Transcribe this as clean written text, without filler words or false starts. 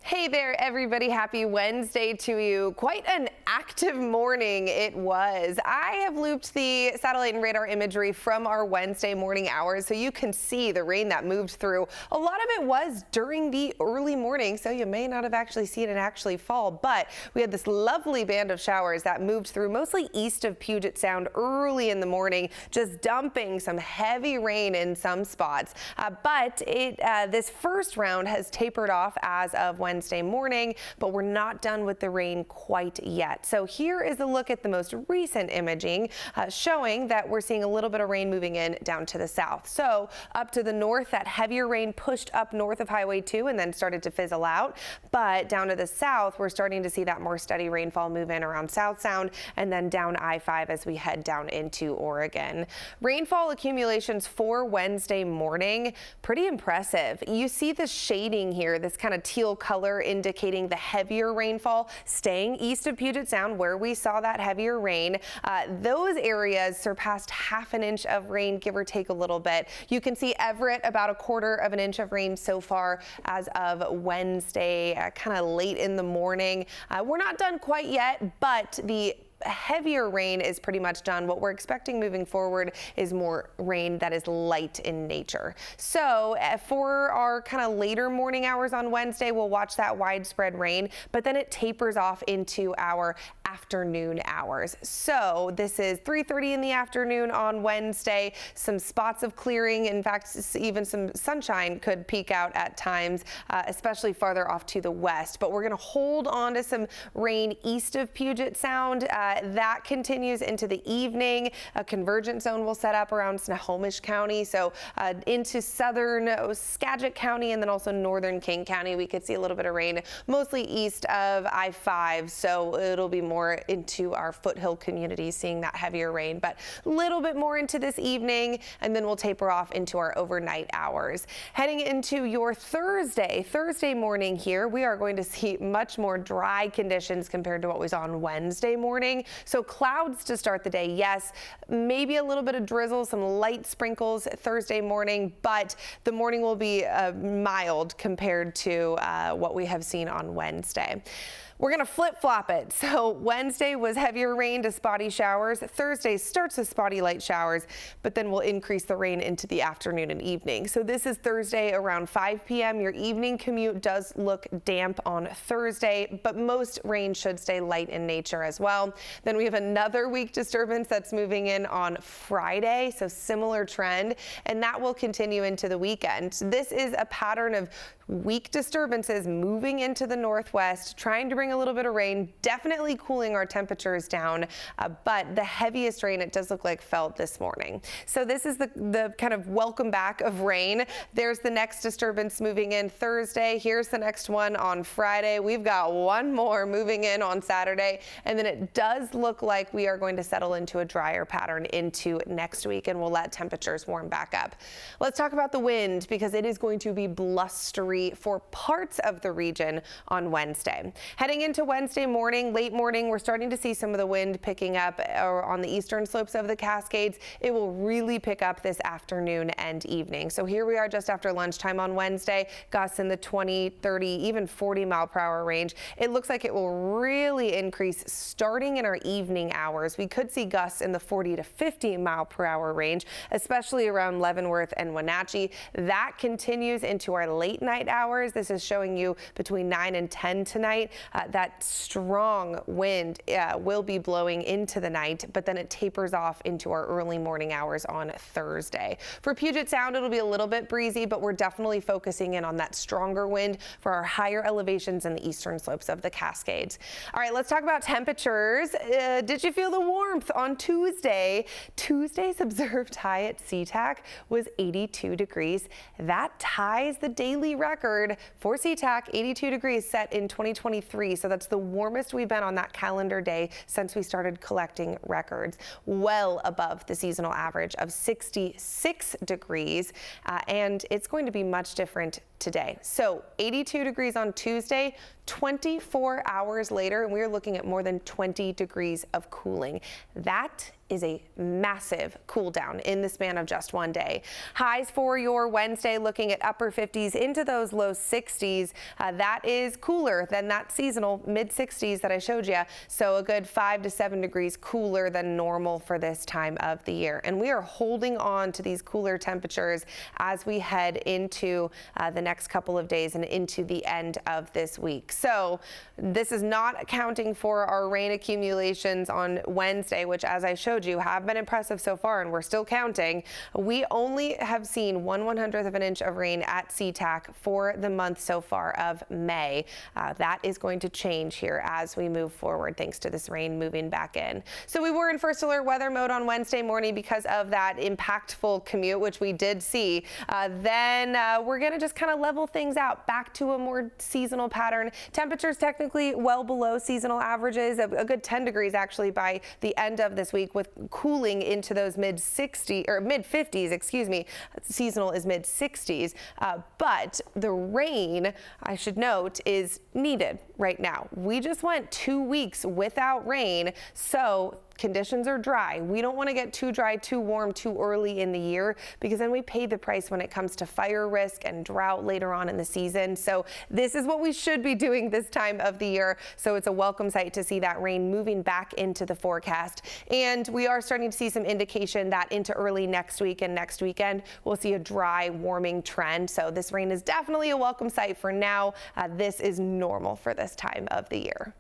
Hey there, everybody. Happy Wednesday to you. Quite an active morning it was. I have looped the satellite and radar imagery from our Wednesday morning hours so you can see the rain that moved through. A lot of it was during the early morning, so you may not have actually seen it actually fall, but we had this lovely band of showers that moved through mostly east of Puget Sound early in the morning, just dumping some heavy rain in some spots. But this first round has tapered off as of Wednesday morning, but we're not done with the rain quite yet. So here is a look at the most recent imaging showing that we're seeing a little bit of rain moving in down to the south. So up to the north, that heavier rain pushed up north of Highway 2 and then started to fizzle out. But down to the south, we're starting to see that more steady rainfall move in around South Sound and then down I-5 as we head down into Oregon. Rainfall accumulations for Wednesday morning, pretty impressive. You see the shading here, this kind of teal color indicating the heavier rainfall staying east of Puget Sound where we saw that heavier rain. Those areas surpassed half an inch of rain, give or take a little bit. You can see Everett about 1/4 of an inch of rain so far as of Wednesday, kind of late in the morning. We're not done quite yet, but the heavier rain is pretty much done. What we're expecting moving forward is more rain that is light in nature. So for our kind of later morning hours on Wednesday, we'll watch that widespread rain, but then it tapers off into our afternoon hours. So this is 3:30 in the afternoon on Wednesday. Some spots of clearing. In fact, even some sunshine could peek out at times, especially farther off to the west. But we're going to hold on to some rain east of Puget Sound. That continues into the evening. A convergence zone will set up around Snohomish County. So into southern Skagit County and then also northern King County, we could see a little bit of rain, mostly east of I-5. So it'll be more into our foothill communities seeing that heavier rain, but a little bit more into this evening, and then we'll taper off into our overnight hours. Heading into your Thursday morning here, we are going to see much more dry conditions compared to what was on Wednesday morning. So clouds to start the day, yes, maybe a little bit of drizzle, some light sprinkles Thursday morning, but the morning will be mild compared to what we have seen on Wednesday. We're going to flip-flop it. So Wednesday was heavier rain to spotty showers. Thursday starts with spotty light showers, but then we'll increase the rain into the afternoon and evening. So this is Thursday around 5 p.m. Your evening commute does look damp on Thursday, but most rain should stay light in nature as well. Then we have another weak disturbance that's moving in on Friday, so similar trend, and that will continue into the weekend. This is a pattern of weak disturbances moving into the northwest, trying to bring a little bit of rain, definitely cooling our temperatures down, but the heaviest rain it does look like felt this morning. So this is the kind of welcome back of rain. There's the next disturbance moving in Thursday. Here's the next one on Friday. We've got one more moving in on Saturday, and then it does look like we are going to settle into a drier pattern into next week, and we'll let temperatures warm back up. Let's talk about the wind because it is going to be blustery for parts of the region on Wednesday. Heading into Wednesday morning, late morning, we're starting to see some of the wind picking up on the eastern slopes of the Cascades. It will really pick up this afternoon and evening. So here we are just after lunchtime on Wednesday, gusts in the 20, 30, even 40 mile per hour range. It looks like it will really increase starting in our evening hours. We could see gusts in the 40 to 50 mile per hour range, especially around Leavenworth and Wenatchee. That continues into our late night hours. This is showing you between 9 and 10 tonight. That strong wind will be blowing into the night, but then it tapers off into our early morning hours on Thursday. For Puget Sound, it'll be a little bit breezy, but we're definitely focusing in on that stronger wind for our higher elevations in the eastern slopes of the Cascades. All right, let's talk about temperatures. Did you feel the warmth on Tuesday? Tuesday's observed high at SeaTac was 82 degrees. That ties the daily record for SeaTac, 82 degrees set in 2023. So that's the warmest we've been on that calendar day since we started collecting records, well above the seasonal average of 66 degrees. And it's going to be much different today. So 82 degrees on Tuesday, 24 hours later, and we're looking at more than 20 degrees of cooling. That is a massive cool down in the span of just one day. Highs for your Wednesday looking at upper 50s into those low 60s. That is cooler than that seasonal mid 60s that I showed you. So a good 5 to 7 degrees cooler than normal for this time of the year. And we are holding on to these cooler temperatures as we head into the next couple of days and into the end of this week. So this is not accounting for our rain accumulations on Wednesday, which, as I showed you, have been impressive so far, and we're still counting. We only have seen 1/100th of an inch of rain at SeaTac for the month so far of May. That is going to change here as we move forward, thanks to this rain moving back in. So we were in first alert weather mode on Wednesday morning because of that impactful commute, which we did see. Then we're going to just kind of level things out back to a more seasonal pattern. Temperatures technically well below seasonal averages, a good 10 degrees actually by the end of this week, with cooling into those mid 50s, excuse me. Seasonal is mid 60s, but the rain, I should note, is needed right now. We just went 2 weeks without rain, so conditions are dry. We don't want to get too dry, too warm, too early in the year, because then we pay the price when it comes to fire risk and drought later on in the season. So this is what we should be doing this time of the year. So it's a welcome sight to see that rain moving back into the forecast. And we are starting to see some indication that into early next week and next weekend, we'll see a dry, warming trend. So this rain is definitely a welcome sight for now. This is normal for this time of the year.